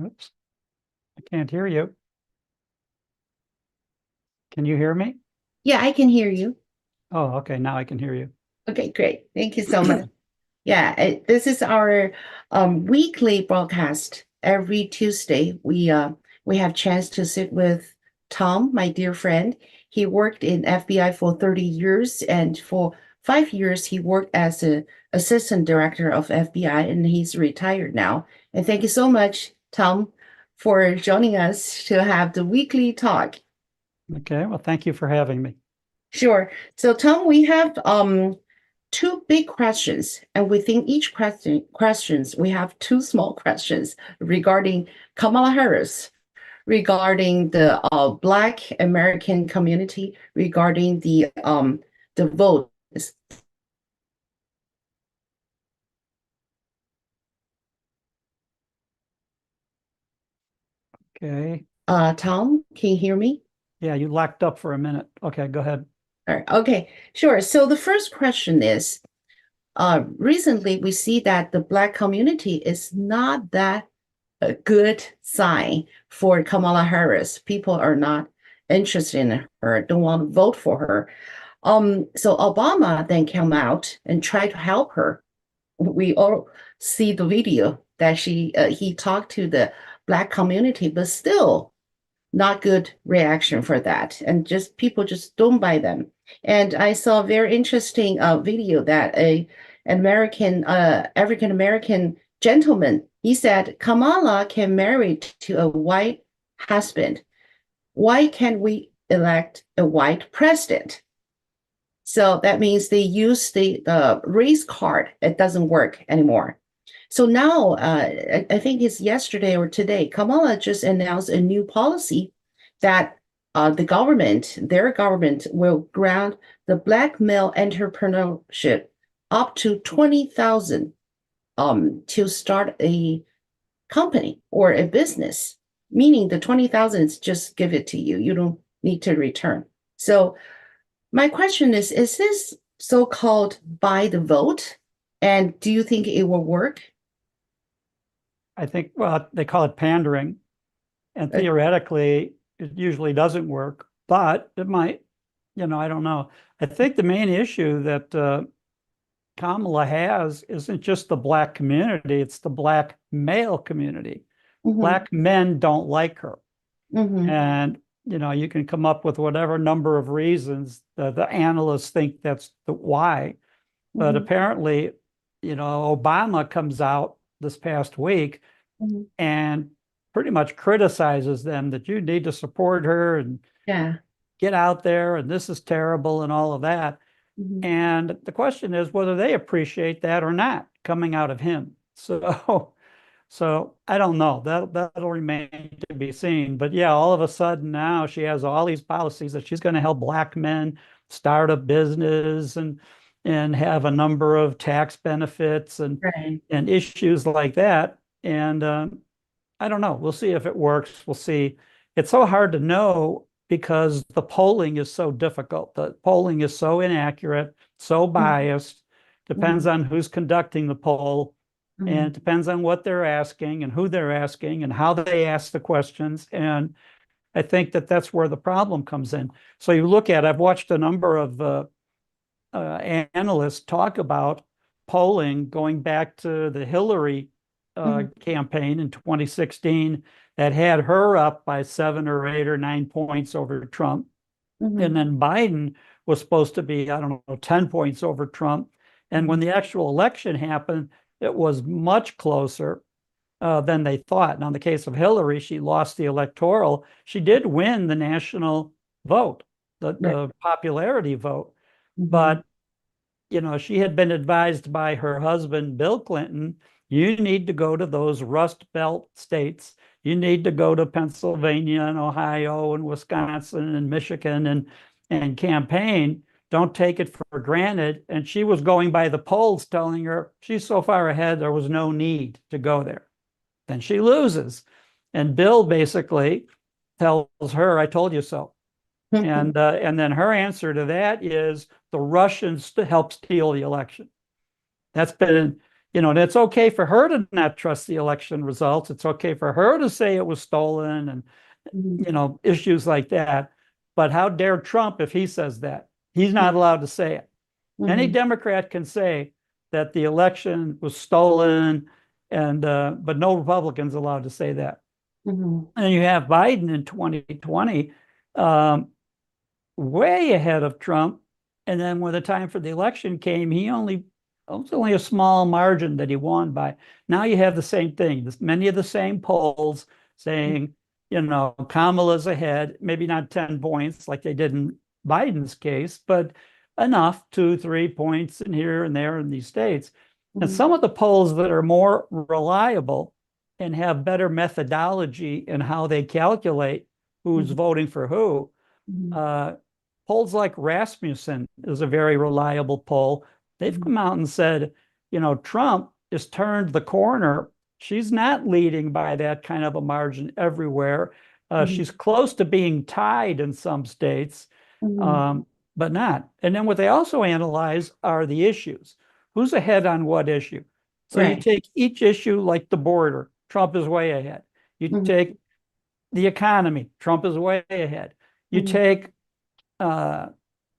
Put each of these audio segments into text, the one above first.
Oops, I can't hear you. Can you hear me? Yeah, I can hear you. Oh, okay. Now I can hear you. Okay, great. Thank you so much. Yeah, this is our weekly broadcast. Every Tuesday, we have chance to sit with Tom, my dear friend. He worked in FBI for 30 years, and for 5 years, he worked as an assistant director of FBI, and he's retired now. And thank you so much, Tom, for joining us to have the weekly talk. Okay. Well, thank you for having me. Sure. So, Tom, we have two big questions, and within each questions, we have two small questions regarding Kamala Harris, regarding the Black American community, regarding the vote. Okay. Tom, can you hear me? Yeah, you locked up for a minute. Okay, go ahead. All right. Okay, sure. So the first question is, recently we see that the Black community is not that a good sign for Kamala Harris. People are not interested in her, don't want to vote for her. So Obama then came out and tried to help her. We all see the video that he talked to the Black community, but still not good reaction for that, and just people just don't buy them. And I saw a very interesting video that an American African American gentleman, he said Kamala can marry to a white husband. Why can't we elect a white president? So that means they use the race card. It doesn't work anymore. So now, I think it's yesterday or today, Kamala just announced a new policy that their government, will grant the Black male entrepreneurship up to 20,000 to start a company or a business, meaning the 20,000 is just give it to you. You don't need to return. So my question is this so-called buy the vote? And do you think it will work? I think, well, they call it pandering, and Uh, theoretically, it usually doesn't work, but it might, I don't know. I think the main issue that Kamala has isn't just the Black community, it's the Black male community. mhm, Black men don't like her. mhm, And you can come up with whatever number of reasons the analysts think that's the why. But mhm, apparently, Obama comes out this past week mhm. and pretty much criticizes them that you need to support her and Yeah. get out there and this is terrible and all of that. Mhm. And the question is whether they appreciate that or not coming out of him. So I don't know. That'll remain to be seen. But yeah, all of a sudden now she has all these policies that she's going to help Black men start a business and have a number of tax benefits Right. and issues like that. And I don't know. We'll see if it works. We'll see. It's so hard to know because the polling is so difficult. The polling is so inaccurate, so Mhm, biased. Depends mhm, on who's conducting the poll, and mhm. it depends on what they're asking and who they're asking and how they ask the questions. And I think that that's where the problem comes in. So you look at, I've watched a number of analysts talk about polling going back to the Hillary Mhm, campaign in 2016 that had her up by 7 or 8 or 9 points over Trump. And mhm. then Biden was supposed to be, I don't know, 10 points over Trump. And when Mhm. the actual election happened, it was much closer than they thought. Now, in the case of Hillary, she lost the electoral. She did win the national vote, Right. the popularity vote. Mhm, But she had been advised by her husband, Bill Clinton, you need to go to those Rust Belt states. You need to go to Pennsylvania and Ohio and Wisconsin and Michigan and campaign. Don't take it for granted. And she was going by the polls telling her she's so far ahead, there was no need to go there. Then she loses. And Bill basically tells her, I told you so. mhm. And then her answer to that is the Russians helped steal the election. That's been and it's okay for her to not trust the election results. It's okay for her to say it was stolen and, issues like that. But how dare Trump if he says that? He's not allowed to say it. Any Democrat can say that the election was stolen, and but no Republican's allowed to say that. And you have Biden in 2020, way ahead of Trump. And then when the time for the election came, it was only a small margin that he won by. Now you have the same thing. Many of the same polls saying, Kamala's ahead, maybe not 10 points like they did in Biden's case, but enough, 2, 3 points in here and there in these states. And some of the polls that are more reliable and have better methodology in how they calculate who's voting for who, polls like Rasmussen is a very reliable poll. They've come out and said, Trump has turned the corner. She's not leading by that kind of a margin everywhere. She's close to being tied in some states, but not. And then what they also analyze are the issues. Who's ahead on what issue? So you take each issue like the border, Trump is way ahead. You take the economy, Trump is way ahead. You take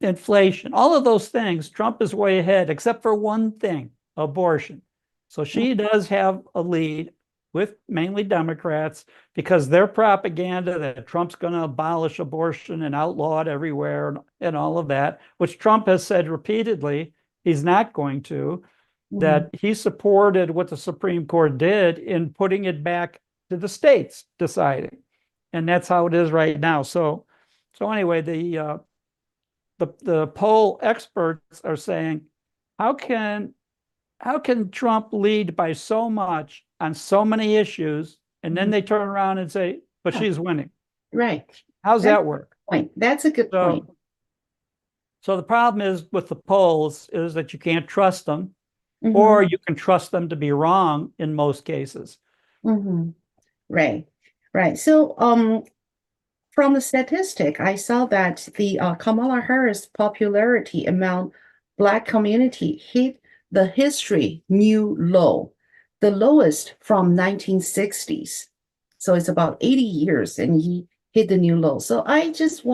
inflation, all of those things, Trump is way ahead, except for one thing, abortion. So she does have a lead with mainly Democrats because their propaganda that Trump's going to abolish abortion and outlaw it everywhere and all of that, which Trump has said repeatedly he's not going to, that he supported what the Supreme Court did in putting it back to the states deciding. And that's how it is right now. So anyway, the poll experts are saying, how can Trump lead by so much on so many issues, and then they turn around and say, but she's winning. Right. How's that work? That's a good point. So the problem is with the polls is that you can't trust them, or you can trust them to be wrong in most cases. Right. So from the statistic, I saw that the Kamala Harris popularity among Black community hit the history new low, the lowest from 1960s. So it's about 80 years and he hit the new low. So I just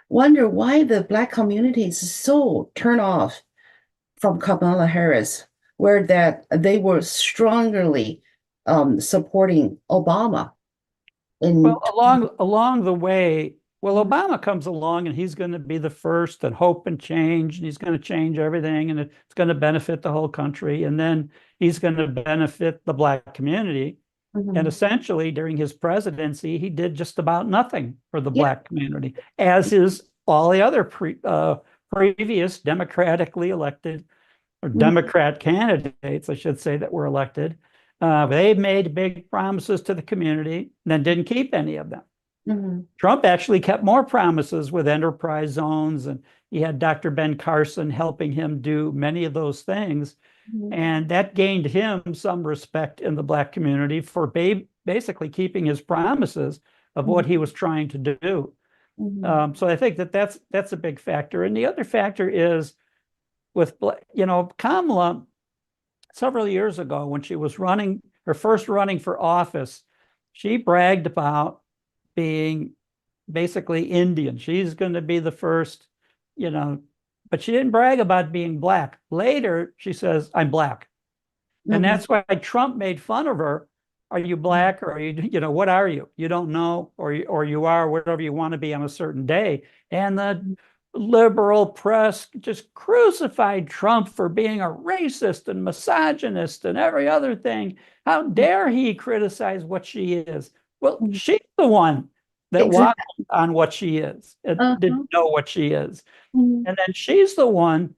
wonder why the Black community is so turned off from Kamala Harris, where that they were strongly supporting Obama. Well, along the way, Obama comes along and he's going to be the first and hope and change, and he's going to change everything, and it's going to benefit the whole country. And then he's going to benefit the Black community. And essentially, during his presidency, he did just about nothing for the Black community, as is all the other previous democratically elected or Democrat candidates, I should say, that were elected. They made big promises to the community and then didn't keep any of them. Trump actually kept more promises with enterprise zones, and he had Dr. Ben Carson helping him do many of those things. And that gained him some respect in the Black community for basically keeping his promises of what he was trying to do. So I think that's a big factor. And the other factor is with, Kamala, several years ago when she was running for office, she bragged about being basically Indian. She's going to be the first, but she didn't brag about being Black. Later, she says, I'm Black. And that's why Trump made fun of her. Are you Black, or are you, what are you? You don't know, or you are whatever you want to be on a certain day. And the liberal press just crucified Trump for being a racist and misogynist and every other thing. How dare he criticize what she is? Well, she's the one that walked on what she is and didn't know what she is. And then she's the one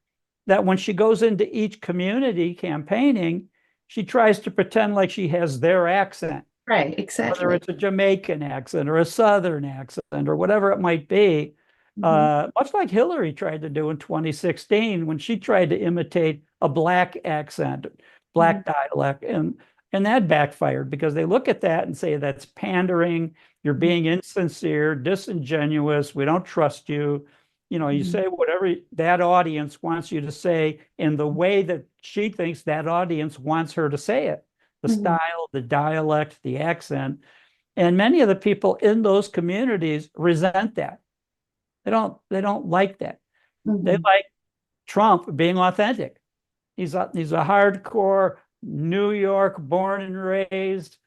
that when she goes into each community campaigning, she tries to pretend like she has their accent. Right, exactly. Whether it's a Jamaican accent or a Southern accent or whatever it might be. Much like Hillary tried to do in 2016 when she tried to imitate a Black accent, Black dialect, and that backfired because they look at that and say that's pandering, you're being insincere, disingenuous, we don't trust you. you say whatever that audience wants you to say in the way that she thinks that audience wants her to say it. The style, the dialect, the accent. And many of the people in those communities resent that. They don't like that. They like Trump being authentic. He's a hardcore New York born and raised,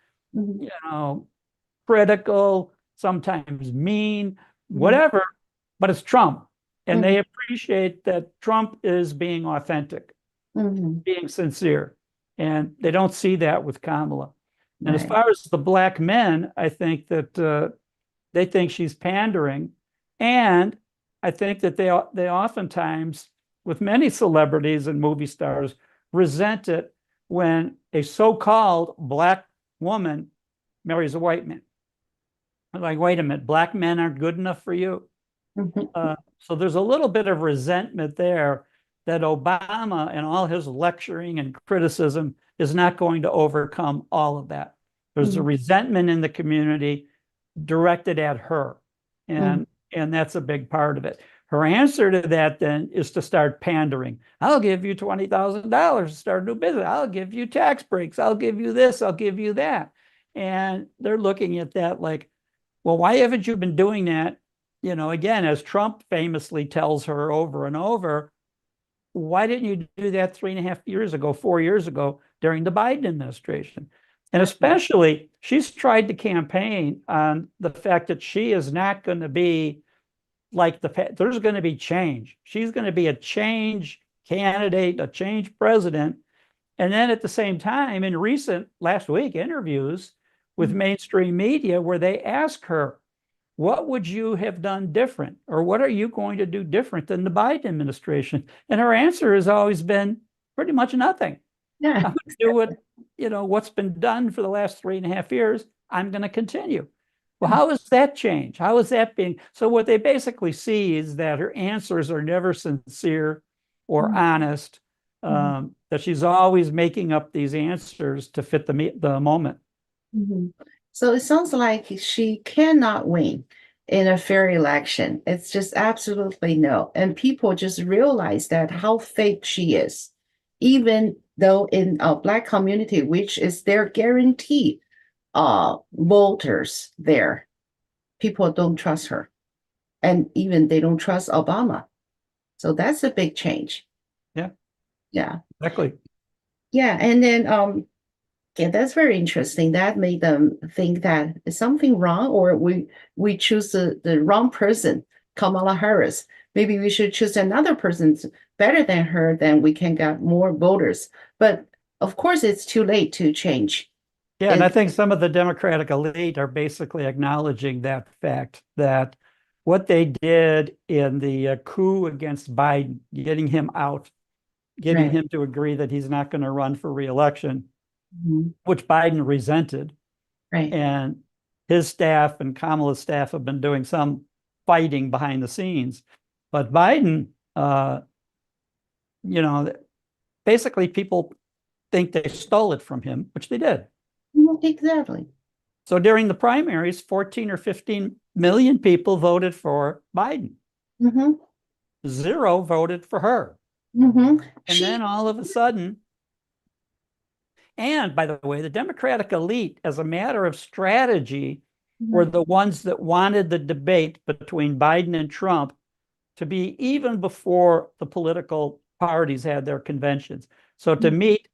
critical, sometimes mean, whatever, but it's Trump. And they appreciate that Trump is being authentic, being sincere. And they don't see that with Kamala. And as far as the black men, I think that they think she's pandering. And I think that they oftentimes, with many celebrities and movie stars, resent it when a so-called black woman marries a white man. I'm like, wait a minute, black men aren't good enough for you? So there's a little bit of resentment there that Obama and all his lecturing and criticism is not going to overcome all of that. There's a resentment in the community directed at her. And that's a big part of it. Her answer to that then is to start pandering. I'll give you $20,000 to start a new business. I'll give you tax breaks. I'll give you this. I'll give you that. And they're looking at that like, well, why haven't you been doing that? Again, as Trump famously tells her over and over, why didn't you do that 3.5 years ago, 4 years ago during the Biden administration? And especially, she's tried to campaign on the fact that she is not going to be like there's going to be change. She's going to be a change candidate, a change president. And then at the same time, in recent last week interviews with mainstream media, where they ask her, what would you have done different? Or what are you going to do different than the Biden administration? And her answer has always been pretty much nothing. I'm going to do what, what's been done for the last 3.5 years. I'm going to continue. Well, how is that change? How is that being? So what they basically see is that her answers are never sincere or honest, that she's always making up these answers to fit the moment. So it sounds like she cannot win in a fair election. It's just absolutely no. And people just realize that how fake she is, even though in a Black community, which is their guaranteed voters there, people don't trust her. And even they don't trust Obama. So that's a big change. Yeah. Exactly. Yeah. And then yeah, that's very interesting. That made them think that is something wrong, or we choose the wrong person, Kamala Harris. Maybe we should choose another person better than her, then we can get more voters. But of course, it's too late to change. Yeah, and I think some of the Democratic elite are basically acknowledging that fact, that what they did in the coup against Biden, getting him out, getting him to agree that he's not going to run for re-election, which Biden resented. And his staff and Kamala's staff have been doing some fighting behind the scenes. But Biden, basically people think they stole it from him, which they did. Exactly. So during the primaries, 14 or 15 million people voted for Biden. 0 voted for her. And then all of a sudden, and by the way, the Democratic elite, as a matter of strategy, were the ones that wanted the debate between Biden and Trump to be even before the political parties had their conventions. So to meet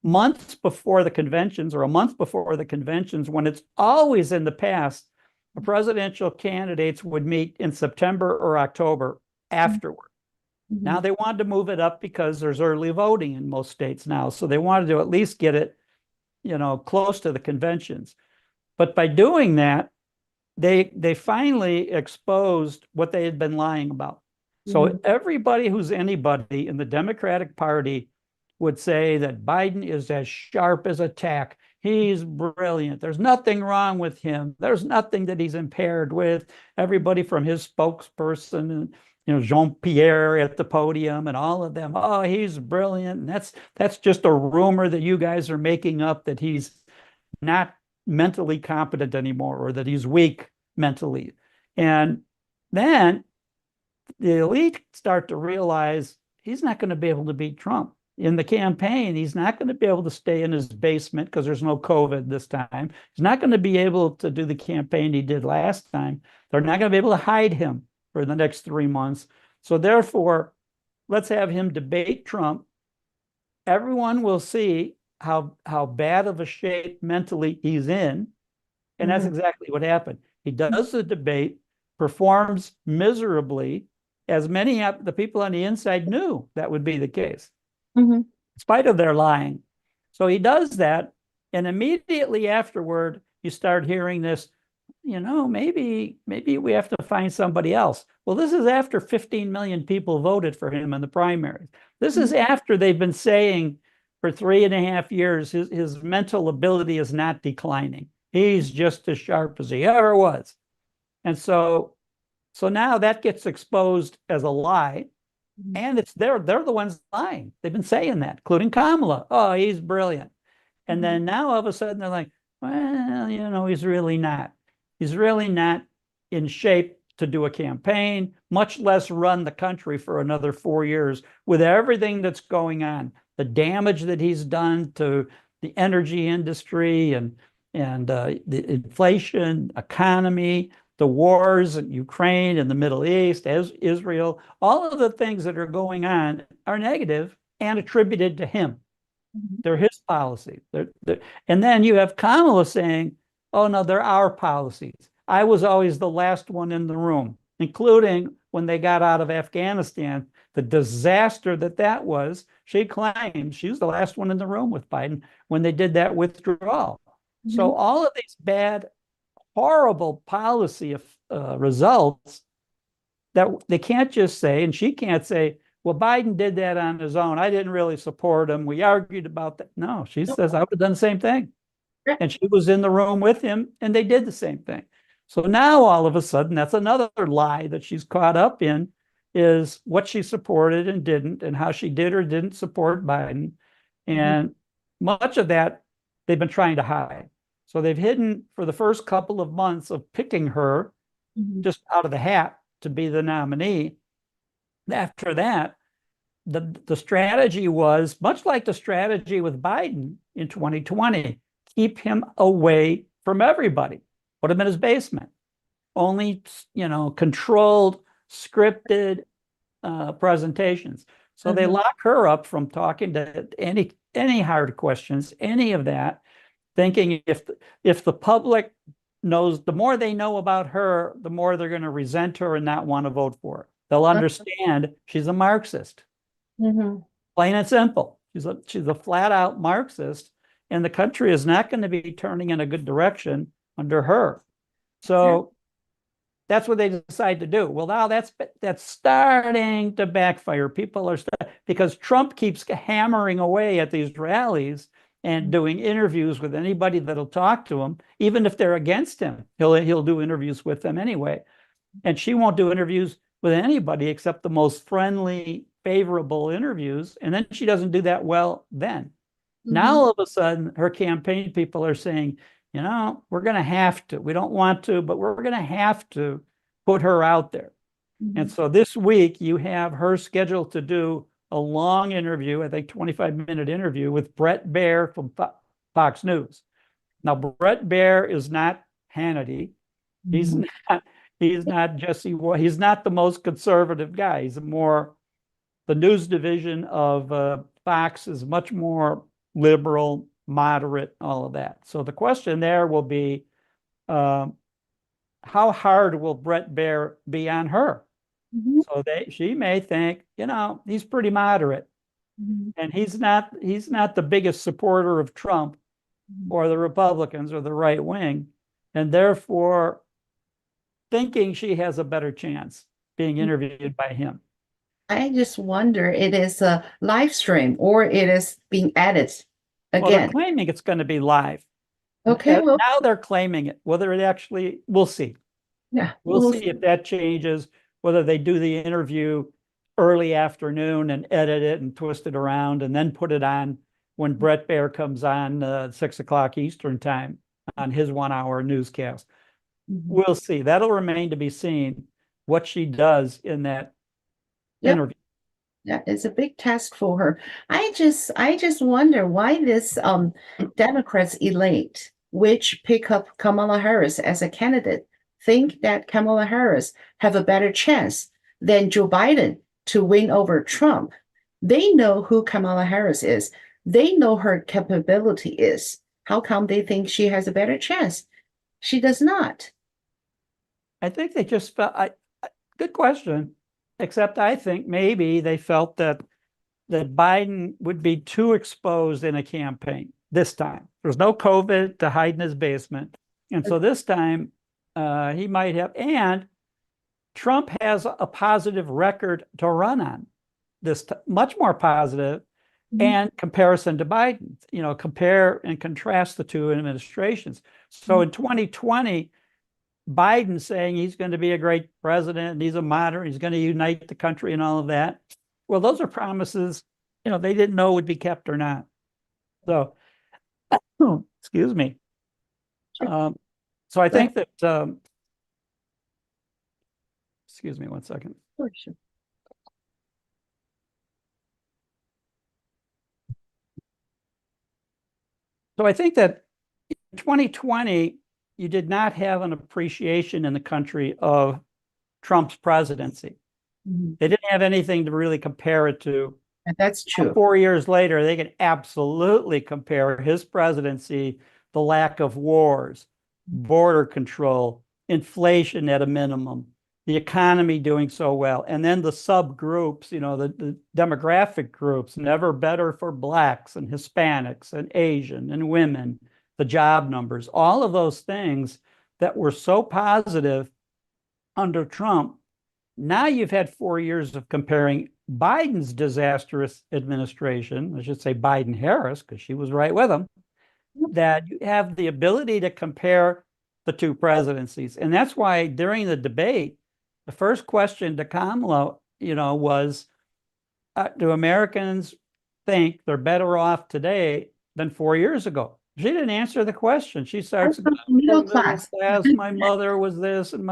months before the conventions, or a month before the conventions, when it's always in the past, the presidential candidates would meet in September or October afterward. Now they wanted to move it up because there's early voting in most states now. So they wanted to at least get it, close to the conventions. But by doing that, they finally exposed what they had been lying about. So everybody who's anybody in the Democratic Party would say that Biden is as sharp as a tack. He's brilliant. There's nothing wrong with him. There's nothing that he's impaired with. Everybody from his spokesperson and Jean-Pierre at the podium and all of them, oh, he's brilliant. And that's just a rumor that you guys are making up, that he's not mentally competent anymore, or that he's weak mentally. And then the elite start to realize he's not going to be able to beat Trump. In the campaign, he's not going to be able to stay in his basement because there's no COVID this time. He's not going to be able to do the campaign he did last time. They're not going to be able to hide him for the next 3 months. So therefore, let's have him debate Trump. Everyone will see how bad of a shape mentally he's in. And that's exactly what happened. He does the debate, performs miserably, as many of the people on the inside knew that would be the case, in spite of their lying. So he does that, and immediately afterward, you start hearing this, maybe we have to find somebody else. Well, this is after 15 million people voted for him in the primaries. This is after they've been saying for 3.5 years his mental ability is not declining. He's just as sharp as he ever was. And so now that gets exposed as a lie. And they're the ones lying. They've been saying that, including Kamala. Oh, he's brilliant. And then now all of a sudden they're like, well, he's really not. He's really not in shape to do a campaign, much less run the country for another 4 years with everything that's going on, the damage that he's done to the energy industry and the inflation, economy, the wars in Ukraine and the Middle East, as Israel, all of the things that are going on are negative and attributed to him. They're his policies. And then you have Kamala saying, oh, no, they're our policies. I was always the last one in the room, including when they got out of Afghanistan, the disaster that was. She claimed she was the last one in the room with Biden when they did that withdrawal. So all of these bad, horrible policy results that they can't just say, and she can't say, well, Biden did that on his own. I didn't really support him. We argued about that. No, she says, I would have done the same thing. And she was in the room with him, and they did the same thing. So now all of a sudden, that's another lie that she's caught up in, is what she supported and didn't, and how she did or didn't support Biden. And much of that they've been trying to hide. So they've hidden for the first couple of months of picking her just out of the hat to be the nominee. After that, the strategy was much like the strategy with Biden in 2020, keep him away from everybody, put him in his basement, only, controlled, scripted presentations. So they lock her up from talking to any hard questions, any of that, thinking if the public knows, the more they know about her, the more they're going to resent her and not want to vote for her. They'll understand she's a Marxist. Plain and simple. She's a flat out Marxist, and the country is not going to be turning in a good direction under her. So that's what they decide to do. Well, now that's starting to backfire. People are because Trump keeps hammering away at these rallies and doing interviews with anybody that'll talk to him, even if they're against him. He'll do interviews with them anyway. And she won't do interviews with anybody except the most friendly, favorable interviews. And then she doesn't do that well then. Now, all of a sudden, her campaign people are saying, we're going to have to. We don't want to, but we're going to have to put her out there. And so this week, you have her scheduled to do a long interview, I think 25-minute interview with Bret Baier from Fox News. Now, Bret Baier is not Hannity. He's not Jesse. He's not the most conservative guy. He's the news division of Fox is much more liberal, moderate, all of that. So the question there will be, how hard will Bret Baier be on her? So she may think, he's pretty moderate, and he's not the biggest supporter of Trump or the Republicans or the right wing, and therefore thinking she has a better chance being interviewed by him. I just wonder, it is a live stream or it is being added again. Well, they're claiming it's going to be live. Okay, well, now they're claiming it. Whether it actually, we'll see. Yeah, we'll see if that changes. Whether they do the interview early afternoon and edit it and twist it around and then put it on when Bret Baier comes on 6 o'clock Eastern time on his 1 hour newscast. We'll see. That'll remain to be seen what she does in that Yep. interview. Yeah, it's a big task for her. I just wonder why this Democrats elite, which pick up Kamala Harris as a candidate, think that Kamala Harris have a better chance than Joe Biden to win over Trump. They know who Kamala Harris is. They know her capability is. How come they think she has a better chance? She does not. I think they just felt, good question, except I think maybe they felt that Biden would be too exposed in a campaign this time. There's no COVID to hide in his basement. And so this time he might have, and Trump has a positive record to run on, much more positive, and comparison to Biden, compare and contrast the two administrations. So in 2020, Biden saying he's going to be a great president and he's a moderate, he's going to unite the country and all of that. Well, those are promises, they didn't know would be kept or not. So, excuse me. So I think that, excuse me one second. Sure. So I think that in 2020, you did not have an appreciation in the country of Trump's presidency. They didn't have anything to really compare it to. And that's true. 4 years later, they can absolutely compare his presidency, the lack of wars, border control, inflation at a minimum, the economy doing so well, and then the subgroups, the demographic groups, never better for Blacks and Hispanics and Asian and women, the job numbers, all of those things that were so positive under Trump. Now you've had 4 years of comparing Biden's disastrous administration, I should say Biden-Harris, because she was right with him, that you have the ability to compare the two presidencies. And that's why during the debate, the first question to Kamala, was, do Americans think they're better off today than 4 years ago? She didn't answer the question. She starts, middle class. my mother was this, and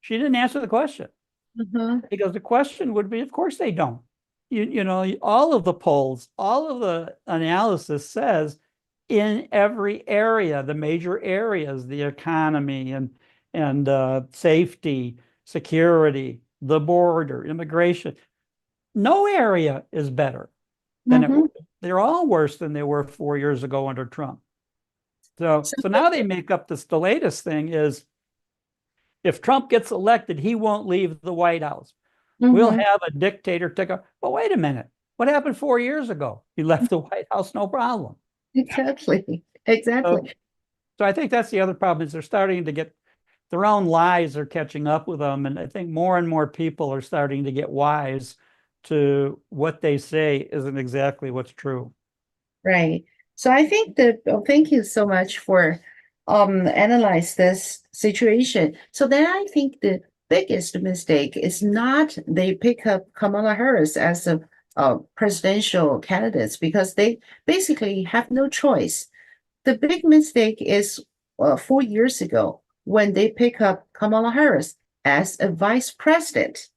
she didn't answer the question. Because the question would be, of course they don't. All of the polls, all of the analysis says in every area, the major areas, the economy and safety, security, the border, immigration, no area is better than it was. They're all worse than they were 4 years ago under Trump. So now they make up this, the latest thing is, if Trump gets elected, he won't leave the White House. We'll have a dictator take over. But wait a minute. What happened 4 years ago? He left the White House, no problem. Exactly. So I think that's the other problem, is they're starting to get, their own lies are catching up with them. And I think more and more people are starting to get wise to what they say isn't exactly what's true. Right. So I think that, thank you so much for analyze this situation. So then I think the biggest mistake is not they pick up Kamala Harris as a presidential candidates because they basically have no choice. The big mistake is 4 years ago when they pick up Kamala Harris as a vice president,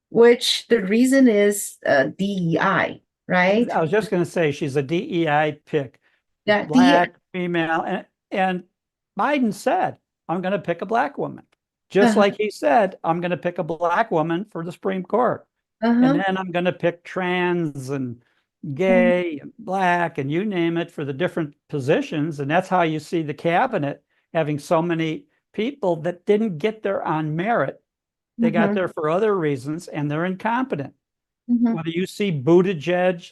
which the reason is DEI, right? I was just going to say she's a DEI pick, Yeah, Black, female, and Biden said, I'm going to pick a Black woman. Just like he said, I'm going to pick a Black woman for the Supreme Court. And then I'm going to pick trans and gay and Black and you name it for the different positions. And that's how you see the cabinet having so many people that didn't get there on merit. They got there for other reasons and they're incompetent. Whether you see Buttigieg,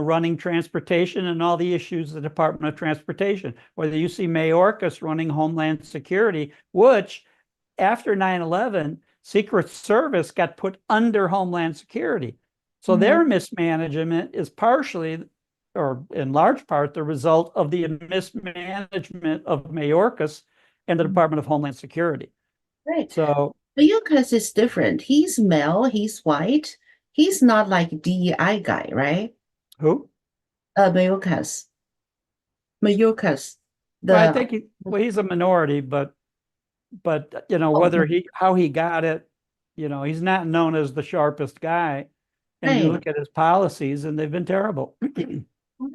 running transportation and all the issues of the Department of Transportation, whether you see Mayorkas running Homeland Security, which after 9/11, Secret Service got put under Homeland Security. So their mismanagement is partially, or in large part, the result of the mismanagement of Mayorkas and the Department of Homeland Security. Right. So Mayorkas is different. He's male, he's white. He's not like DEI guy, right? who? Mayorkas. Mayorkas. Well, I think he's a minority, but Oh, whether how he got it, You know, he's not known as the sharpest guy. And you Right. look at his policies and they've been terrible.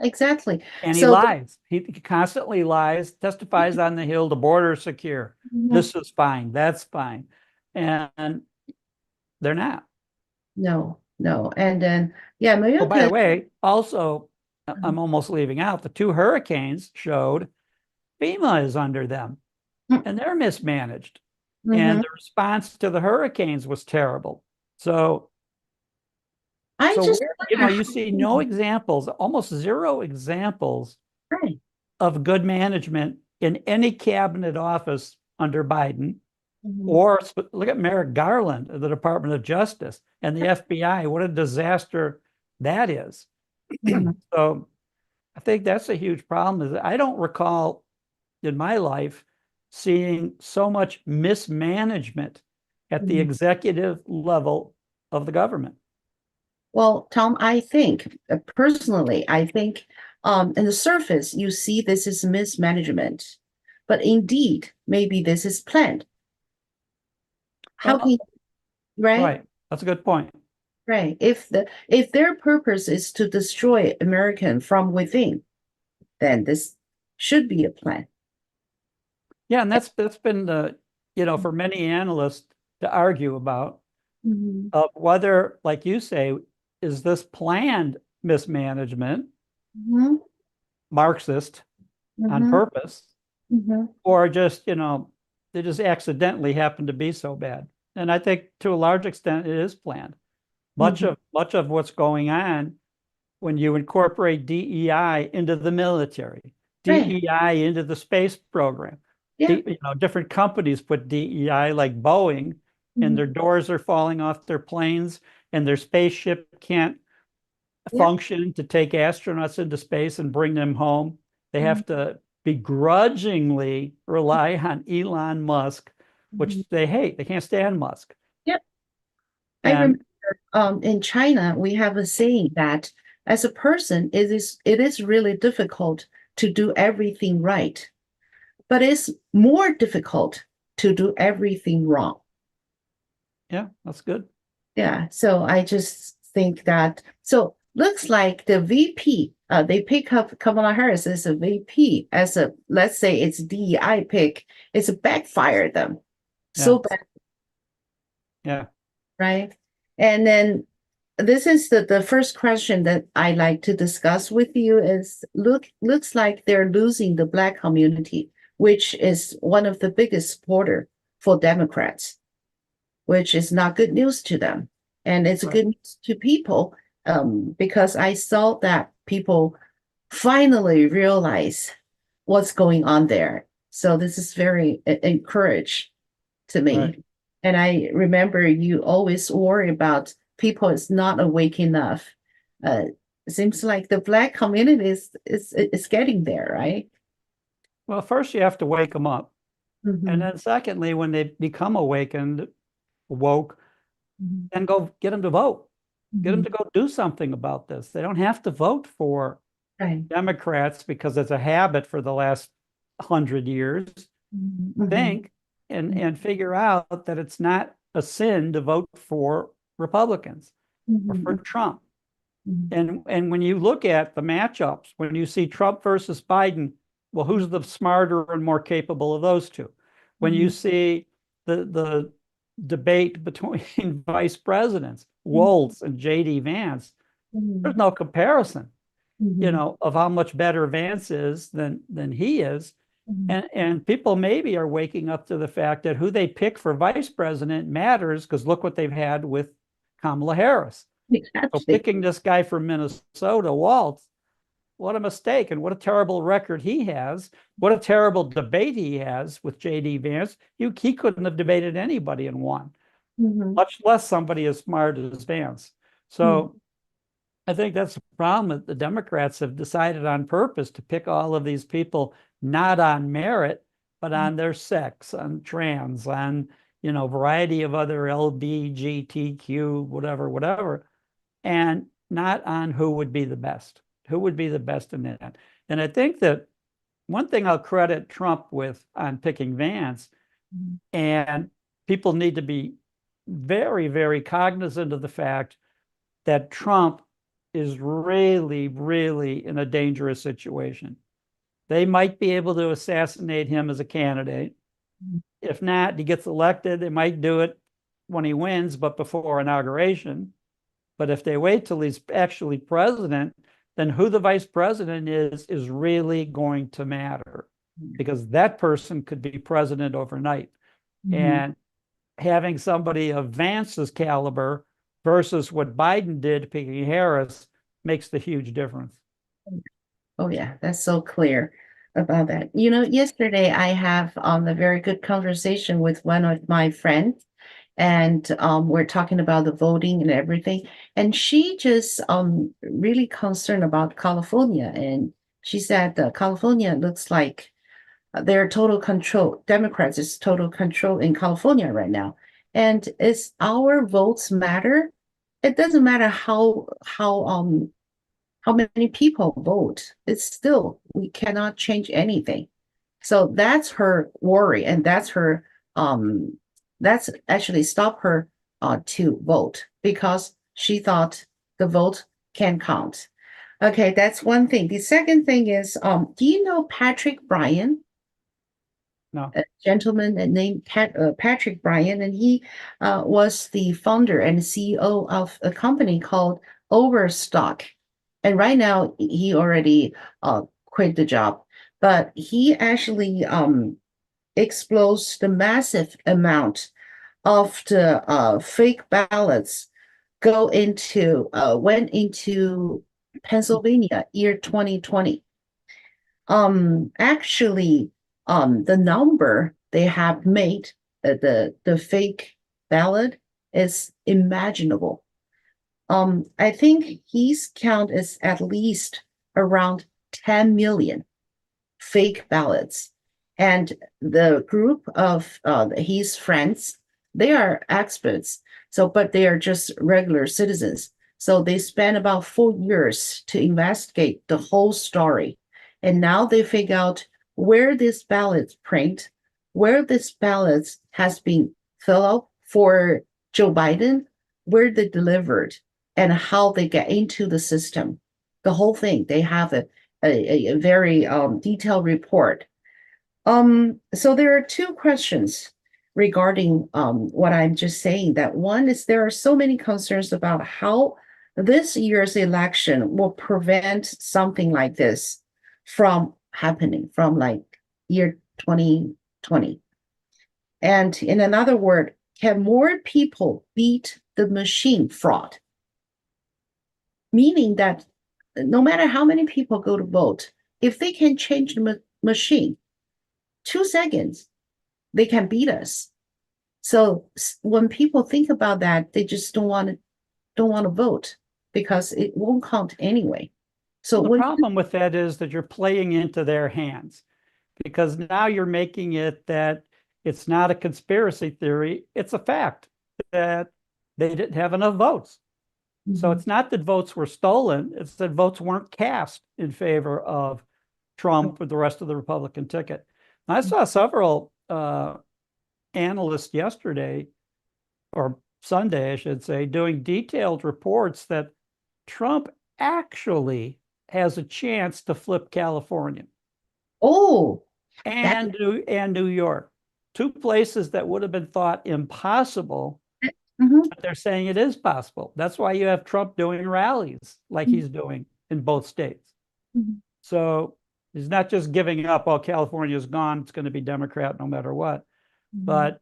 Exactly. And he So the, lies. He constantly lies, testifies on the Hill, the border is secure. Mhm. This is fine. That's fine. And they're not. No, no. And then, yeah, Oh, by the America. way, also, I'm almost leaving out the two hurricanes showed FEMA is under them and they're mismanaged. And Mhm. the response to the hurricanes was terrible. So, I so just where, wonder you how, see no examples, almost zero examples right. of good management in any cabinet office under Biden. Mhm. Or look at Merrick Garland of the Department of Justice and the FBI. What a disaster that is. Mhm. So I think that's a huge problem. Is I don't recall in my life seeing so much mismanagement at the Mhm. executive level of the government. Well, Tom, I think personally, I think in the surface, you see this is mismanagement, but indeed, maybe this is planned. How can Well, you, right? right. That's a good point. Right. If their purpose is to destroy American from within, then this should be a plan. Yeah, and that's been the, for many analysts to argue about Mhm. whether, like you say, is this planned mismanagement, Mhm. Marxist on Mhm. purpose, Mhm. or just, they just accidentally happen to be so bad. And I think to a large extent it is planned. Mhm. Much of what's going on when you incorporate DEI into the military, Right. DEI into the space program. Yeah. Different companies put DEI like Boeing, and Mhm. their doors are falling off their planes, and their spaceship can't Yeah. function to take astronauts into space and bring them home. They Mhm. have to begrudgingly rely on Elon Musk, which Mhm. they hate. They can't stand Musk. Yep. I remember And in China, we have a saying that as a person, it is really difficult to do everything right, but it's more difficult to do everything wrong. yeah, that's good. Yeah. So I just think that so looks like the VP, they pick up Kamala Harris as a VP, as a let's say it's DEI pick, it's a backfire them. Yeah, So bad, yeah. right? And then this is the first question that I like to discuss with you is looks like they're losing the Black community, which is one of the biggest supporter for Democrats, which is not good news to them. And it's Right. good news to people because I saw that people finally realize what's going on there. So this is very encouraged to Right. me. And I remember you always worry about people is not awake enough. It seems like the Black community is getting there, right? Well, first you have to wake them up. And Mm-hmm. then secondly, when they become woke, Mm-hmm. then go get them to vote. Get them Mm-hmm. to go do something about this. They don't have to vote for Right. Democrats because it's a habit for the last 100 years. Mm-hmm. Think and figure out that it's not a sin to vote for Republicans or for Mm-hmm. Trump. Mm-hmm. And when you look at the matchups, when you see Trump versus Biden, well, who's the smarter and more capable of those two? When you see the debate between vice presidents, Waltz and J.D. Vance, there's Mm-hmm. no comparison, Mm-hmm. of how much better Vance is than he is. Mm-hmm. And people maybe are waking up to the fact that who they pick for vice president matters because look what they've had with Kamala Harris. So Exactly. picking this guy from Minnesota, Waltz, what a mistake and what a terrible record he has. What a terrible debate he has with J.D. Vance. He couldn't have debated anybody and won, Mm-hmm. much less somebody as smart as Vance. Mm-hmm. So I think that's the problem that the Democrats have decided on purpose to pick all of these people not on merit, but on their sex, on trans, on, variety of other LBGTQ, whatever, and not on who would be the best in that. And I think that one thing I'll credit Trump with on picking Vance, and people need to be very, very cognizant of the fact that Trump is really, really in a dangerous situation. They might be able to assassinate him as a candidate. If not, he gets elected. They might do it when he wins, but before inauguration. But if they wait till he's actually president, then who the vice president is really going to matter, because that person could be president overnight. And having somebody of Vance's caliber versus what Biden did picking Harris makes the huge difference. Oh yeah, that's so clear about that. You know, yesterday I have a very good conversation with one of my friends, and we're talking about the voting and everything. And she just really concerned about California, and she said that California looks like their total control. Democrats is total control in California right now, and is our votes matter? It doesn't matter how many people vote. It's still, we cannot change anything. So that's her worry, and that's actually stop her to vote, because she thought the vote can count. Okay, that's one thing. The second thing is, do you know Patrick Bryan? No. A gentleman named Patrick Bryan, and he was the founder and CEO of a company called Overstock. And right now, he already quit the job, but he actually exposed the massive amount of the fake ballots went into Pennsylvania year 2020. Actually, the number they have made, the fake ballot, is imaginable. I think his count is at least around 10 million fake ballots. And the group of his friends, they are experts. So, but they are just regular citizens. So they spent about 4 years to investigate the whole story. And now they figure out where this ballot print, where this ballot has been filled out for Joe Biden, where they delivered, and how they get into the system. The whole thing. They have a very detailed report. So there are two questions regarding what I'm just saying. That one is, there are so many concerns about how this year's election will prevent something like this from happening, from like year 2020. And in another word, can more people beat the machine fraud? Meaning that no matter how many people go to vote, if they can change the machine 2 seconds, they can beat us. So when people think about that, they just don't want to vote, because it won't count anyway. So the problem with that is that you're playing into their hands, because now you're making it that it's not a conspiracy theory, it's a fact that they didn't have enough votes. So it's not that votes were stolen, it's that votes weren't cast in favor of Trump with the rest of the Republican ticket. I saw several analysts yesterday, or Sunday, I should say, doing detailed reports that Trump actually has a chance to flip California. Oh, and New York, two places that would have been thought impossible. But they're saying it is possible. That's why you have Trump doing rallies like he's doing in both states. So he's not just giving up, oh, California's gone, it's going to be Democrat no matter what. But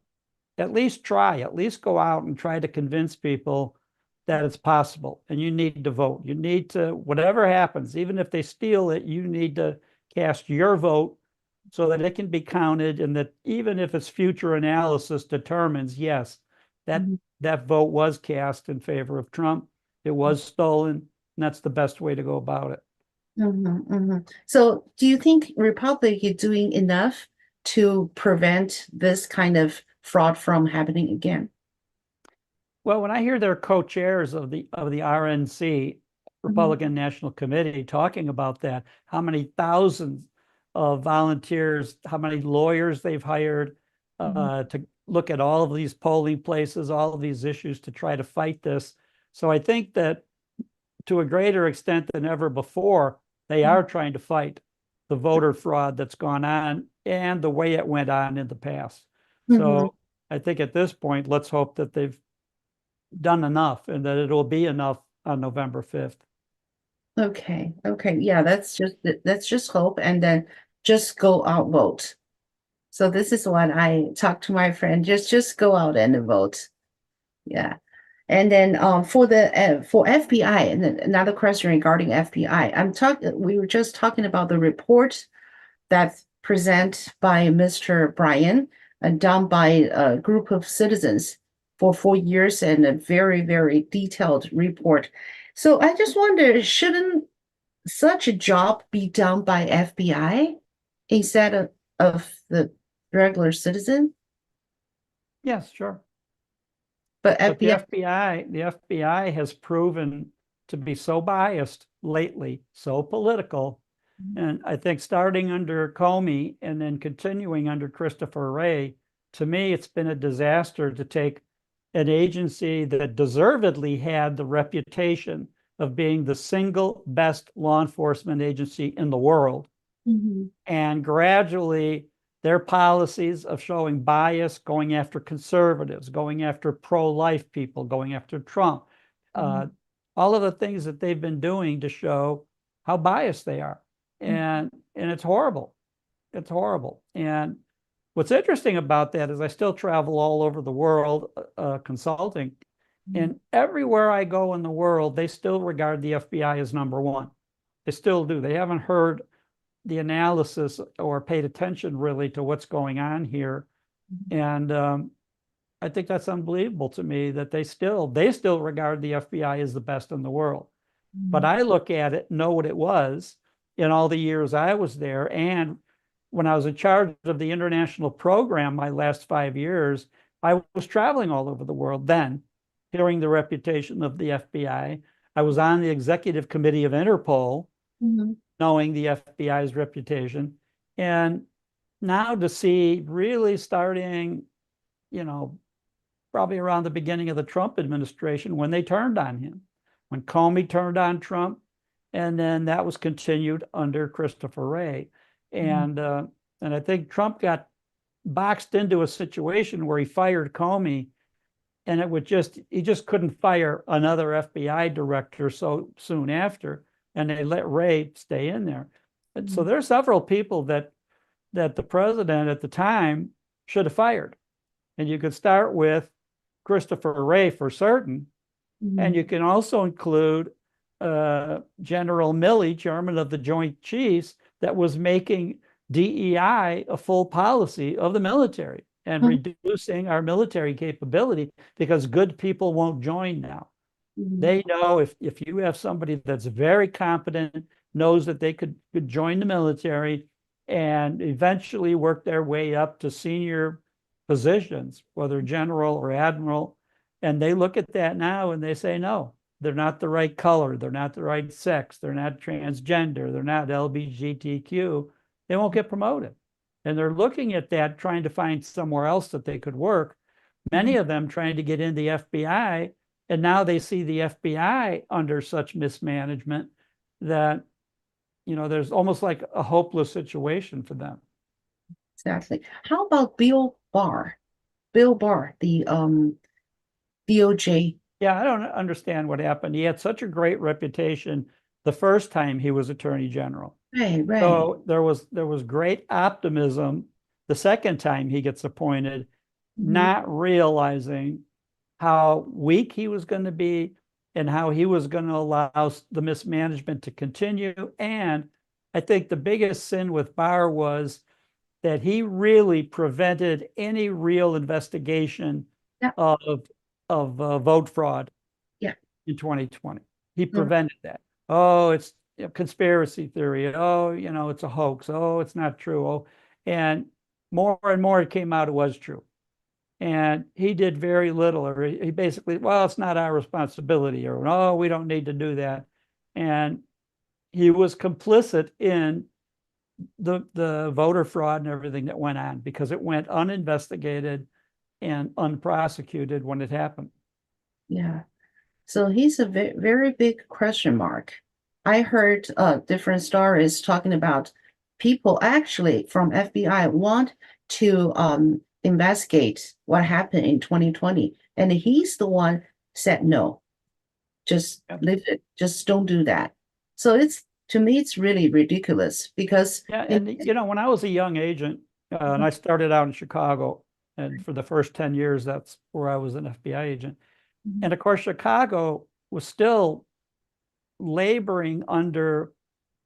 at least try, at least go out and try to convince people that it's possible. And you need to vote. You need to, whatever happens, even if they steal it, you need to cast your vote so that it can be counted, and that even if its future analysis determines, yes, that vote was cast in favor of Trump, it was stolen, and that's the best way to go about it. So do you think Republic is doing enough to prevent this kind of fraud from happening again? Well, when I hear their co-chairs of the RNC, Republican National Committee, talking about that, how many thousands of volunteers, how many lawyers they've hired look at all of these polling places, all of these issues to try to fight this. So I think that to a greater extent than ever before, they are trying to fight the voter fraud that's gone on and the way it went on in the past. So I think at this point, let's hope that they've done enough and that it'll be enough on November 5th. Okay. Okay. Yeah, let's just hope and then just go out vote. So this is what I talked to my friend. Just go out and vote. Yeah. And then for FBI, and then another question regarding FBI. We were just talking about the report that's presented by Mr. Brian, done by a group of citizens for 4 years, and a very, very detailed report. So I just wonder, shouldn't such a job be done by FBI instead of the regular citizen? Yes, sure. But But the FBI, FBI has proven to be so biased lately, so political. And I think starting under Comey and then continuing under Christopher Wray, to me, it's been a disaster to take an agency that deservedly had the reputation of being the single best law enforcement agency in the world. And gradually their policies of showing bias, going after conservatives, going after pro-life people, going after Trump, all of the things that they've been doing to show how biased they are. And it's horrible. It's horrible. And what's interesting about that is I still travel all over the world consulting. And everywhere I go in the world, they still regard the FBI as number one. They still do. They haven't heard the analysis or paid attention really to what's going on here. And I think that's unbelievable to me that they still regard the FBI as the best in the world. But I look at it, know what it was in all the years I was there. And when I was in charge of the international program, my last 5 years, I was traveling all over the world then, hearing the reputation of the FBI. I was on the executive committee of INTERPOL, knowing the FBI's reputation. And now to see really starting, probably around the beginning of the Trump administration, when they turned on him, when Comey turned on Trump, and then that was continued under Christopher Wray. And I think Trump got boxed into a situation where he fired Comey, and he just couldn't fire another FBI director so soon after, and they let Wray stay in there. And so there are several people that the president at the time should have fired. And you could start with Christopher Wray for certain, and you can also include General Milley, chairman of the Joint Chiefs, that was making DEI a full policy of the military and reducing our military capability because good people won't join now. They know if you have somebody that's very competent, knows that they could join the military and eventually work their way up to senior positions, whether general or admiral, and they look at that now and they say, no, they're not the right color, they're not the right sex, they're not transgender, they're not LGBTQ, they won't get promoted. And they're looking at that, trying to find somewhere else that they could work. Many of them trying to get in the FBI, and now they see the FBI under such mismanagement that, there's almost like a hopeless situation for them. Exactly. How about Bill Barr? Bill Barr, the DOJ. Yeah, I don't understand what happened. He had such a great reputation the first time he was Attorney General. Right. So there was great optimism the second time he gets appointed, not realizing how weak he was going to be and how he was going to allow the mismanagement to continue. And I think the biggest sin with Barr was that he really prevented any real investigation of vote fraud in 2020. He prevented that. Oh, it's conspiracy theory. Oh, it's a hoax. Oh, it's not true. Oh, and more it came out it was true. And he did very little, or he basically, well, it's not our responsibility, or no, we don't need to do that. And he was complicit in the voter fraud and everything that went on because it went uninvestigated. and unprosecuted when it happened. Yeah. So he's a very big question mark. I heard different stories talking about people actually from FBI want to investigate what happened in 2020. And he's the one said, no, just leave it. Just don't do that. So it's, to me, it's really ridiculous because Yeah, and when I was a young agent, and I started out in Chicago, and for the first 10 years, that's where I was an FBI agent. And of course, Chicago was still laboring under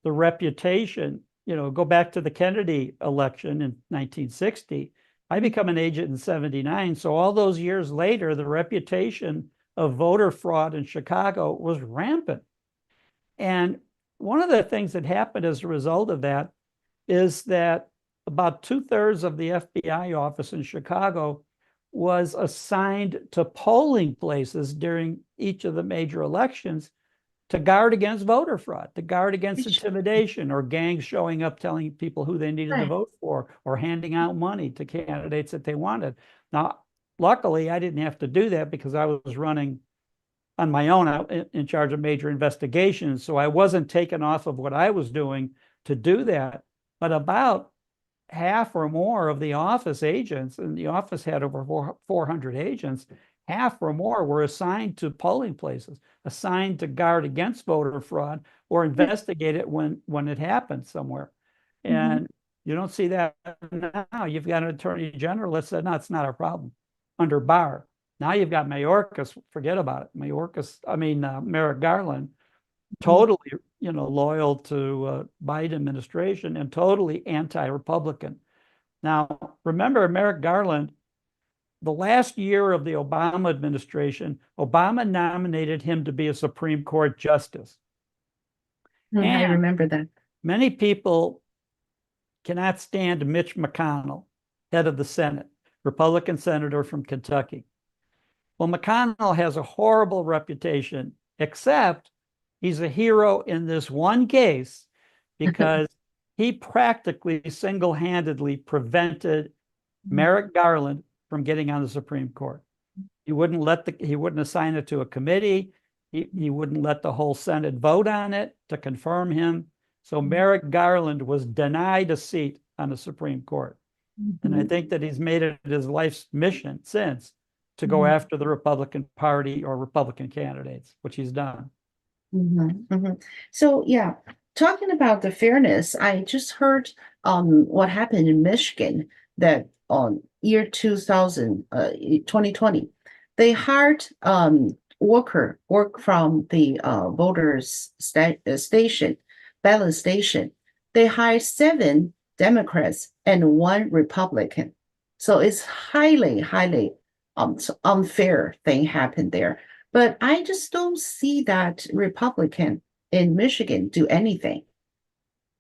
the reputation, go back to the Kennedy election in 1960. I become an agent in 79. So all those years later, the reputation of voter fraud in Chicago was rampant. And one of the things that happened as a result of that is that about 2/3 of the FBI office in Chicago was assigned to polling places during each of the major elections to guard against voter fraud, to guard against intimidation or gangs showing up telling people who they needed to vote for or handing out money to candidates that they wanted. Now, luckily, I didn't have to do that because I was running on my own out in charge of major investigations. So I wasn't taken off of what I was doing to do that. But about half or more of the office agents, and the office had over 400 agents, half or more were assigned to polling places, assigned to guard against voter fraud or investigate it when it happened somewhere. And you don't see that now. You've got an attorney general that said, no, it's not a problem under Barr. Now you've got Mayorkas, forget about it. Merrick Garland, totally, loyal to Biden administration and totally anti-Republican. Now, remember Merrick Garland, the last year of the Obama administration, Obama nominated him to be a Supreme Court justice. I remember that. Many people cannot stand Mitch McConnell, head of the Senate, Republican senator from Kentucky. Well, McConnell has a horrible reputation, except he's a hero in this one case because he practically single-handedly prevented Merrick Garland from getting on the Supreme Court. He wouldn't assign it to a committee. He wouldn't let the whole Senate vote on it to confirm him. So Merrick Garland was denied a seat on the Supreme Court. And I think that he's made it his life's mission since to go after the Republican Party or Republican candidates, which he's done. So, yeah, talking about the fairness, I just heard what happened in Michigan that on year 2020, they hired work from the voters station, ballot station. They hired 7 Democrats and 1 Republican. So it's highly unfair thing happened there. But I just don't see that Republican in Michigan do anything.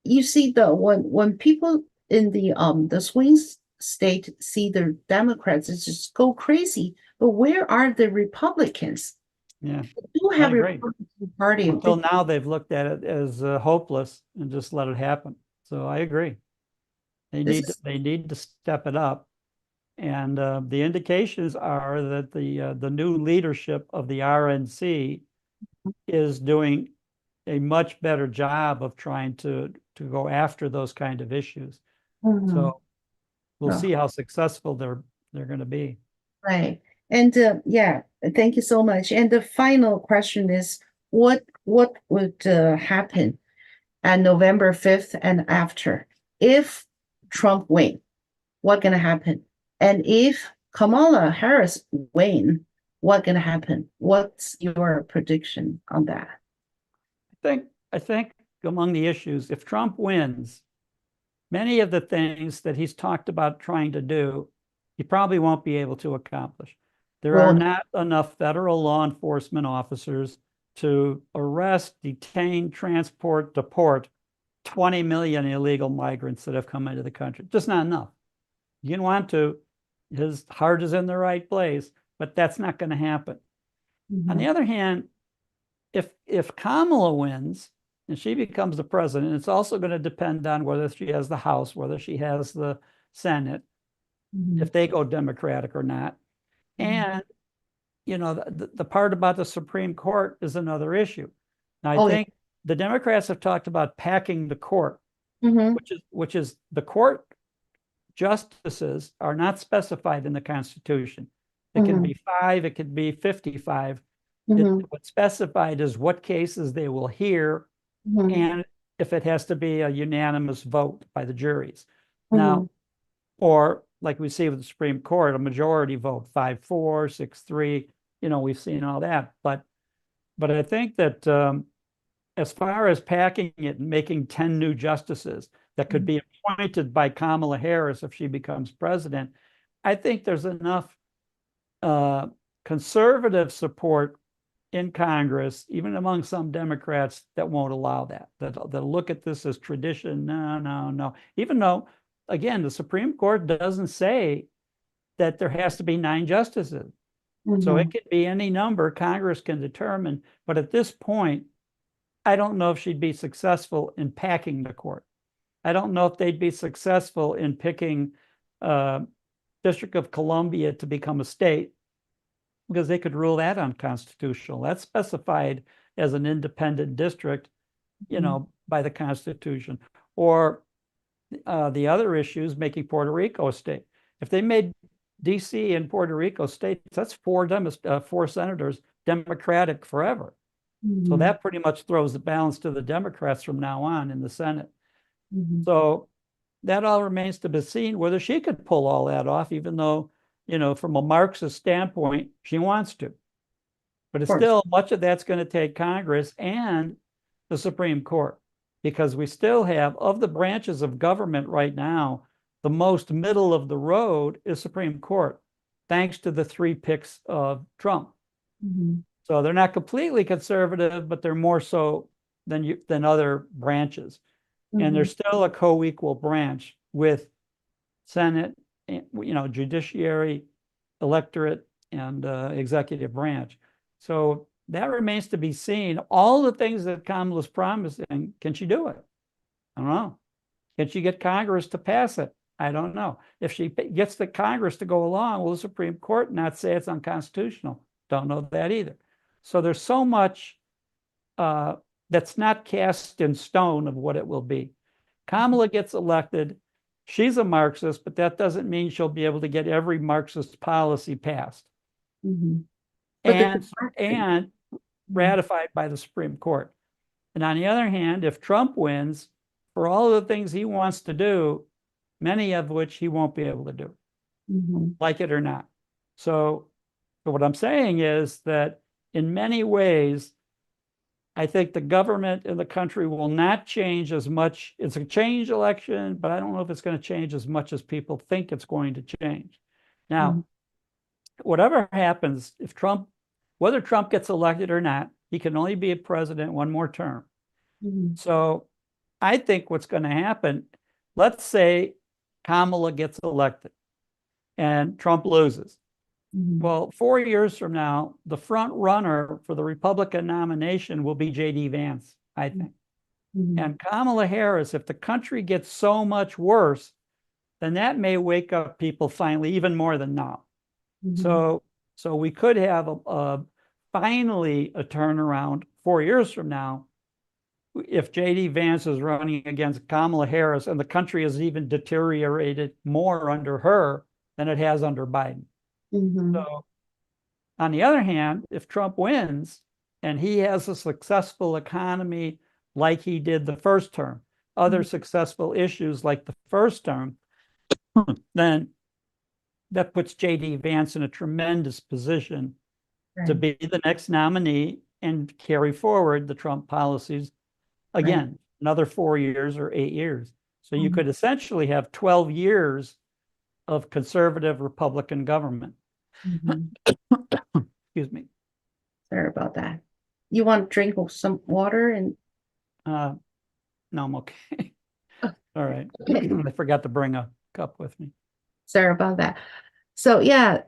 You see, when people in the swing state see the Democrats, it just go crazy. But where are the Republicans? Yeah, they do have a Republican Party. Until now, they've looked at it as hopeless and just let it happen. So I agree. They need to step it up. And the indications are that the new leadership of the RNC is doing a much better job of trying to go after those kind of issues. So we'll see how successful they're going to be. Right. And yeah, thank you so much. And the final question is, what would happen on November 5th and after if Trump win? What's going to happen? And if Kamala Harris win, what's going to happen? What's your prediction on that? I think among the issues, if Trump wins, many of the things that he's talked about trying to do, he probably won't be able to accomplish. There are not enough federal law enforcement officers to arrest, detain, transport, deport 20 million illegal migrants that have come into the country. Just not enough. You can want to. His heart is in the right place, but that's not going to happen. On the other hand, if Kamala wins and she becomes the president, it's also going to depend on whether she has the House, whether she has the Senate, if they go Democratic or not. And, the part about the Supreme Court is another issue. Now, I Oh, yeah. think the Democrats have talked about packing the court, Mhm. which is the court justices are not specified in the Constitution. It can be 5, it could be 55. Mhm. What's specified is what cases they will hear Mhm. and if it has to be a unanimous vote by the juries. Mhm. Now, or like we see with the Supreme Court, a majority vote, 5-4, 6-3, we've seen all that. But I think that as far as packing it and making 10 new justices that could be appointed by Kamala Harris if she becomes president, I think there's enough conservative support in Congress, even among some Democrats, that won't allow that. They'll look at this as tradition. No, no, no. Even though, again, the Supreme Court doesn't say that there has to be 9 justices. So it could be any number Congress can determine. But at this point, I don't know if she'd be successful in packing the court. I don't know if they'd be successful in picking District of Columbia to become a state, because they could rule that unconstitutional. That's specified as an independent district, by the Constitution. Or the other issue is making Puerto Rico a state. If they made D.C. and Puerto Rico states, that's 4 senators, Democratic forever. So that pretty much throws the balance to the Democrats from now on in the Senate. So that all remains to be seen whether she could pull all that off, even though, from a Marxist standpoint, she wants to. But it's still, much of that's going to take Congress and the Supreme Court, because we still have, of the branches of government right now, the most middle of the road is Supreme Court, thanks to the 3 picks of Trump. So they're not completely conservative, but they're more so than other branches. And they're still a co-equal branch with Senate, judiciary, electorate, and executive branch. So that remains to be seen. All the things that Kamala's promising, can she do it? I don't know. Can she get Congress to pass it? I don't know. If she gets the Congress to go along, will the Supreme Court not say it's unconstitutional? Don't know that either. So there's so much that's not cast in stone of what it will be. Kamala gets elected. She's a Marxist, but that doesn't mean she'll be able to get every Marxist policy passed and ratified by the Supreme Court. And on the other hand, if Trump wins, for all of the things he wants to do, many of which he won't be able to do, like it or not. So what I'm saying is that in many ways, I think the government in the country will not change as much. It's a change election, but I don't know if it's going to change as much as people think it's going to change. Now, whatever happens, whether Trump gets elected or not, he can only be a president 1 more term. So I think what's going to happen, let's say Kamala gets elected and Trump loses. Well, 4 years from now, the front runner for the Republican nomination will be J.D. Vance, I think. And Kamala Harris, if the country gets so much worse, then that may wake up people finally, even more than now. So we could have finally a turnaround 4 years from now if J.D. Vance is running against Kamala Harris and the country has even deteriorated more under her than it has under Biden. So, on the other hand, if Trump wins and he has a successful economy like he did the first term, other successful issues like the first term, then that puts J.D. Vance in a tremendous position to be the next nominee and carry forward the Trump policies again, another 4 years or 8 years. So you could essentially have 12 years of conservative Republican government. Excuse me. Sorry about that. You want to drink some water and no, I'm okay. Oh, All right. okay. I forgot to bring a cup with me. Sorry about that. So yeah,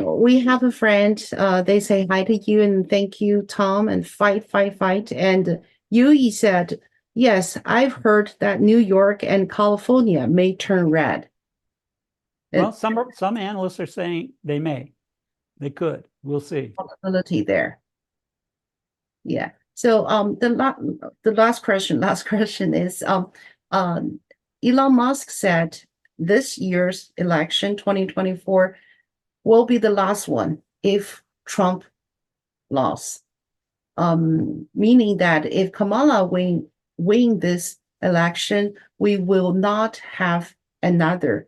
we have a friend. They say hi to you and thank you, Tom, and fight, fight, fight. And Yui said, yes, I've heard that New York and California may turn red. Well, some analysts are saying they may. They could. We'll see. Possibility there. Yeah. So the last question is Elon Musk said this year's election, 2024, will be the last one if Trump lost. Meaning that if Kamala win this election, we will not have another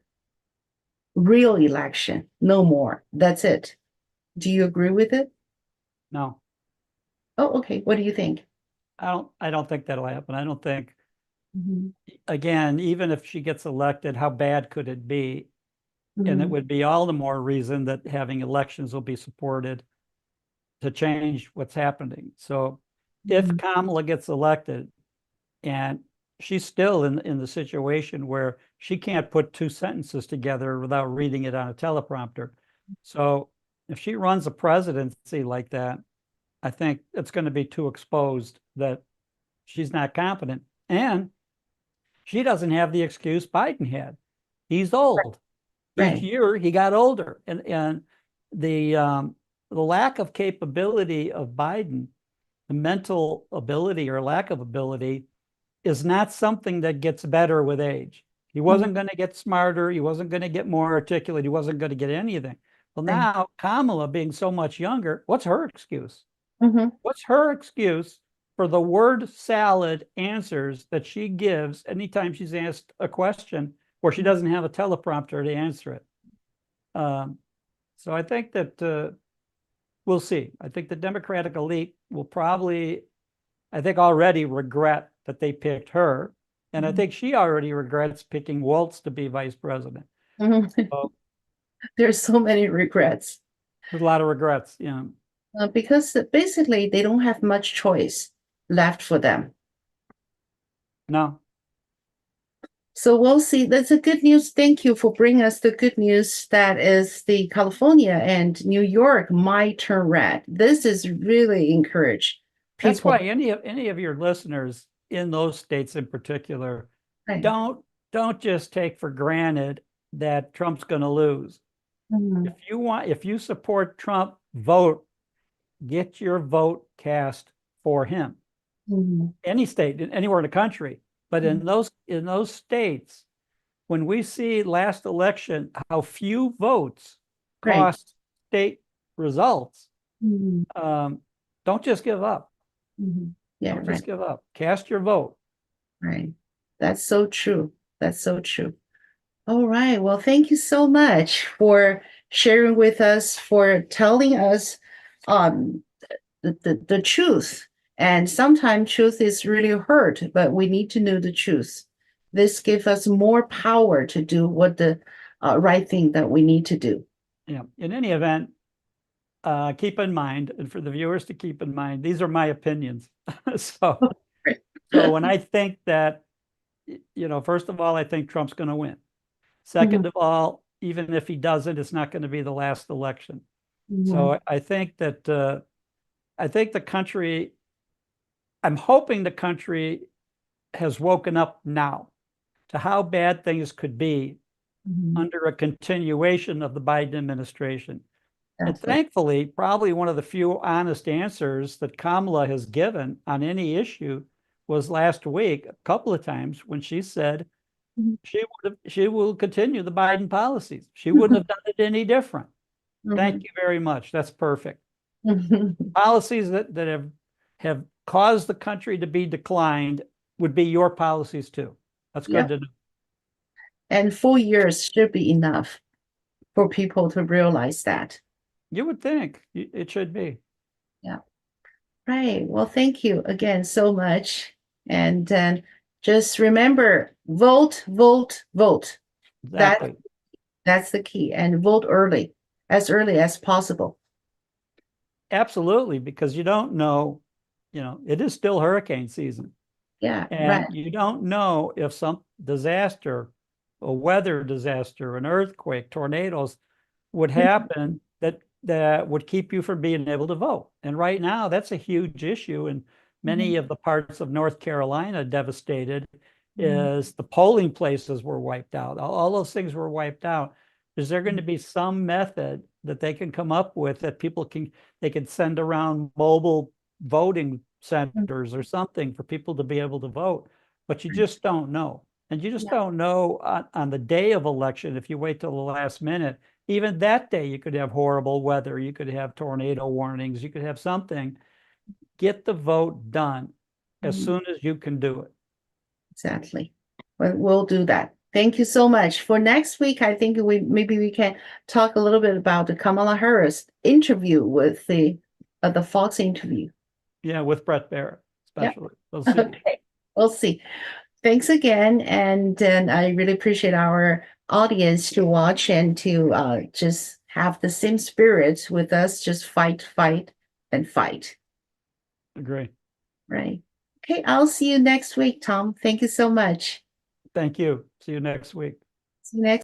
real election. No more. That's it. Do you agree with it? No, Oh, okay. What do you think? I don't think that'll happen. I don't think, Mhm. again, even if she gets elected, how bad could it be? And it Mhm. would be all the more reason that having elections will be supported to change what's happening. So if Mhm. Kamala gets elected and she's still in the situation where she can't put two sentences together without reading it on a teleprompter. So if she runs a presidency like that, I think it's going to be too exposed that she's not competent. And she doesn't have the excuse Biden had. He's old. Each Right. year he got older. And the lack of capability of Biden, the mental ability or lack of ability, is not something that gets better with age. He wasn't going to get smarter. He wasn't going to get more articulate. He wasn't going to get anything. Well, Right. now Kamala being so much younger, what's her excuse? Mhm. What's her excuse for the word salad answers that she gives anytime she's asked a question where she doesn't have a teleprompter to answer it? Um, so I think that we'll see. I think the Democratic elite will probably, I think, already regret that they picked her. And I Mhm. think she already regrets picking Waltz to be vice president. Mhm. So There's so many regrets there's a lot of regrets. because basically they don't have much choice left for them. No, So we'll see. That's a good news. Thank you for bringing us the good news that is the California and New York might turn red. This is really encourage that's why people. any of your listeners in those states in particular, Right. don't just take for granted that Trump's going to lose. Mhm. If you support Trump, vote, get your vote cast for him. Mhm. Any state, anywhere in the country. But Mhm. in those states, when we see last election how few votes Right. cost state results, Mhm. um, don't just give up. Mhm. Yeah, Don't right. just give up. Cast your vote. Right. That's so true. That's so true. All right. Well, thank you so much for sharing with us, for telling us um, the truth. And sometimes truth is really hurt, but we need to know the truth. This gives us more power to do what the right thing that we need to do. Yeah. In any event, keep in mind, and for the viewers to keep in mind, these are my opinions. so, so when I think that, first of all, I think Trump's going to win. Mhm. Second of all, even if he doesn't, it's not going to be the last election. Mhm. So I think that I think the country, I'm hoping the country has woken up now to how bad things could be Mhm. under a continuation of the Biden administration. And That's it. thankfully, probably one of the few honest answers that Kamala has given on any issue was last week, a couple of times when she said Mhm. she will continue the Biden policies. She wouldn't have done it any different. Thank Mhm. you very much. That's perfect. Mhm. Policies that have caused the country to be declined would be your policies too. That's good Yep. to know. And 4 years should be enough for people to realize that. You would think it should be. Yeah. Right. Well, thank you again so much. And then just remember, vote, vote, vote. That Exactly. that's the key. And vote early as possible. Absolutely, because you don't know, it is still hurricane season. Yeah, right. And you don't know if some disaster, a weather disaster, an earthquake, tornadoes would happen that would keep you from being able to vote. And right now, that's a huge issue. And Mhm. many of the parts of North Carolina devastated Mhm. is the polling places were wiped out. All those things were wiped out. Is there going to be some method that they can come up with that they can send around mobile voting centers or something for people to be able to vote? But you just don't know. And you just don't know on the day of election, if you wait till the last minute. Even that day, you could have horrible weather. You could have tornado warnings. You could have something. Get the vote done as soon as you can do it. Exactly. Well, we'll do that. Thank you so much. For next week, I think maybe we can talk a little bit about the Kamala Harris interview with the Fox interview. Yeah, with Brett Barrett, especially. We'll see. Okay, we'll see. Thanks again, and I really appreciate our audience to watch and to just have the same spirit with us. Just fight, fight, and fight. Agree. Right. Okay, I'll see you next week, Tom. Thank you so much. Thank you. See you next week. See you next